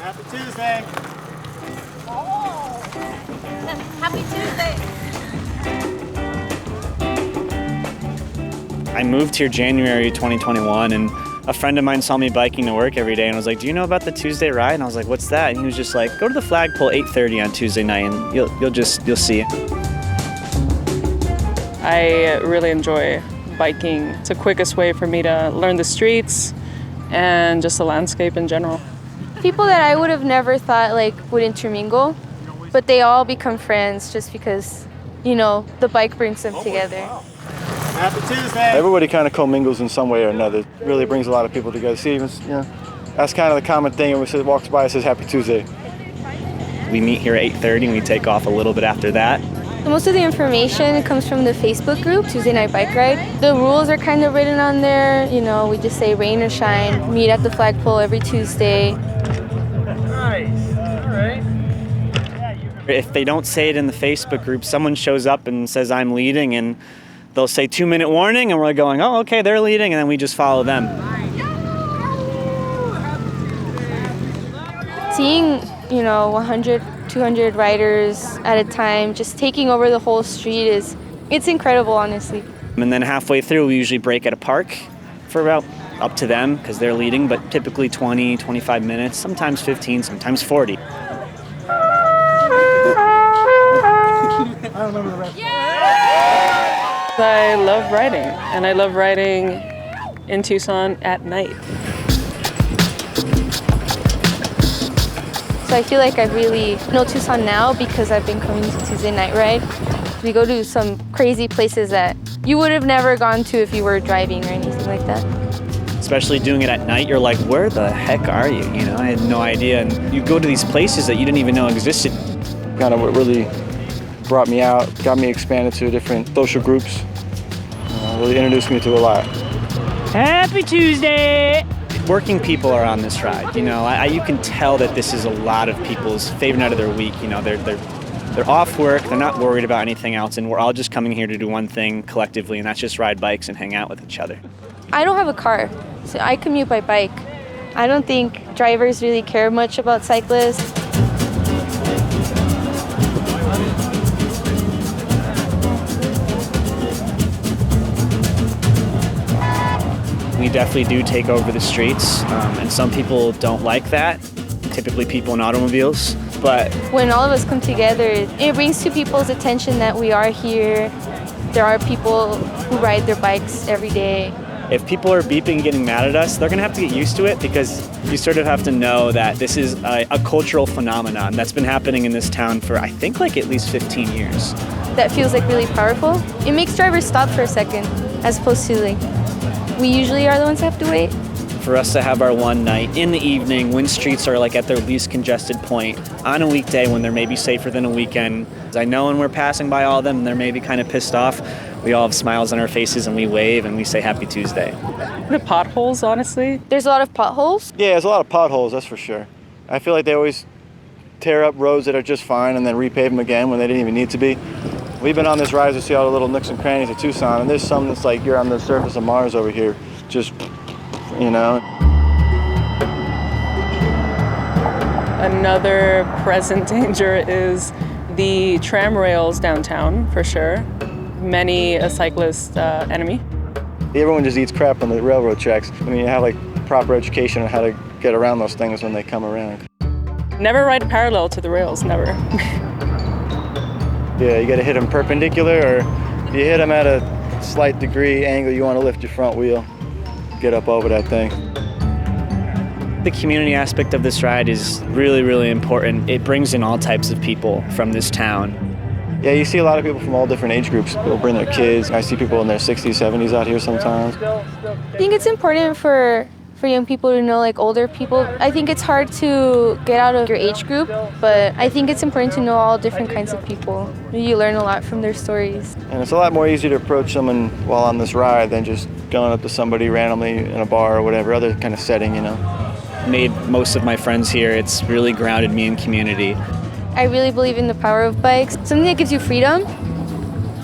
Happy Tuesday. Oh, happy Tuesday. I moved here January 2021, and a friend of mine saw me biking to work every day and was like, do you know about the Tuesday ride? And I was like, what's that? And he was just like, go to the flagpole 8:30 on Tuesday night and you'll see it. I really enjoy biking. It's the quickest way for me to learn the streets and just the landscape in general. People that I would have never thought would intermingle, but they all become friends just because, the bike brings them together. Wow. Happy Tuesday. Everybody kind of commingles in some way or another. It really brings a lot of people together. See, that's kind of the common thing. When we walks by, it says Happy Tuesday. We meet here at 8:30 and we take off a little bit after that. Most of the information comes from the Facebook group, Tuesday Night Bike Ride. The rules are kind of written on there. We just say rain or shine, meet at the flagpole every Tuesday. Nice. All right. If they don't say it in the Facebook group, someone shows up and says I'm leading, and they'll say 2-minute warning, and we're going, oh, okay, they're leading, and then we just follow them. Seeing, 100, 200 riders at a time, just taking over the whole street it's incredible, honestly. And then halfway through, we usually break at a park for about up to them because they're leading, but typically 20, 25 minutes, sometimes 15, sometimes 40. I remember the rest. I love riding, and I love riding in Tucson at night. So I feel like I really know Tucson now because I've been coming to Tuesday Night Ride. We go to some crazy places that you would have never gone to if you were driving or anything like that. Especially doing it at night, you're like, where the heck are you? I had no idea. And you go to these places that you didn't even know existed. Kind of what really brought me out, got me expanded to different social groups, really introduced me to a lot. Happy Tuesday! Working people are on this ride. You can tell that this is a lot of people's favorite night of their week. They're off work, they're not worried about anything else, and we're all just coming here to do one thing collectively, and that's just ride bikes and hang out with each other. I don't have a car, so I commute by bike. I don't think drivers really care much about cyclists. We definitely do take over the streets, and some people don't like that, typically people in automobiles. But when all of us come together, it brings to people's attention that we are here. There are people who ride their bikes every day. If people are beeping and getting mad at us, they're going to have to get used to it because you sort of have to know that this is a cultural phenomenon that's been happening in this town for, I think, at least 15 years. That feels really powerful. It makes drivers stop for a second as opposed to we usually are the ones that have to wait. For us to have our one night in the evening when streets are at their least congested point on a weekday when they're maybe safer than a weekend. I know when we're passing by all of them, they're maybe kind of pissed off. We all have smiles on our faces and we wave and we say Happy Tuesday. The potholes, honestly. There's a lot of potholes. Yeah, there's a lot of potholes, that's for sure. I feel like they always tear up roads that are just fine and then repave them again when they didn't even need to be. We've been on this ride to see all the little nooks and crannies of Tucson, and there's some that's like you're on the surface of Mars over here, just, Another present danger is the tram rails downtown, for sure. Many a cyclist enemy. Everyone just eats crap on the railroad tracks. You have proper education on how to get around those things when they come around. Never ride parallel to the rails, never. Yeah, you got to hit them perpendicular, or if you hit them at a slight degree angle, you want to lift your front wheel, get up over that thing. The community aspect of this ride is really, really important. It brings in all types of people from this town. Yeah, you see a lot of people from all different age groups. People bring their kids. I see people in their 60s, 70s out here sometimes. I think it's important for young people to know older people. I think it's hard to get out of your age group, but I think it's important to know all different kinds of people. You learn a lot from their stories. And it's a lot more easy to approach someone while on this ride than just going up to somebody randomly in a bar or whatever other kind of setting, Made most of my friends here. It's really grounded me in community. I really believe in the power of bikes. Something that gives you freedom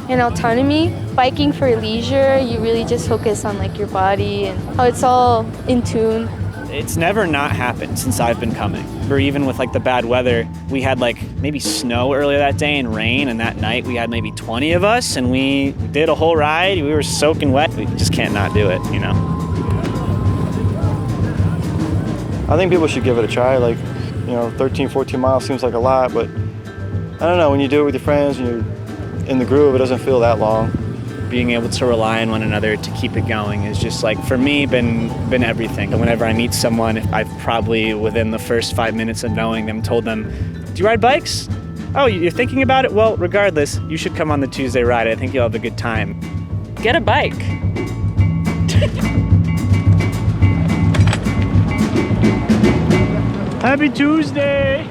and autonomy. Biking for leisure, you really just focus on your body and how it's all in tune. It's never not happened since I've been coming. Or even with like the bad weather, we had like maybe snow earlier that day and rain, and that night we had maybe 20 of us and we did a whole ride. We were soaking wet. We just can't not do it, you know? I think people should give it a try. Like, you know, 13, 14 miles seems like a lot, but I don't know, when you do it with your friends and you're in the groove, it doesn't feel that long. Being able to rely on one another to keep it going is just like, for me, been everything. And whenever I meet someone, I've probably within the first 5 minutes of knowing them told them, do you ride bikes? Oh, you're thinking about it? Well, regardless, you should come on the Tuesday ride. I think you'll have a good time. Get a bike. Happy Tuesday!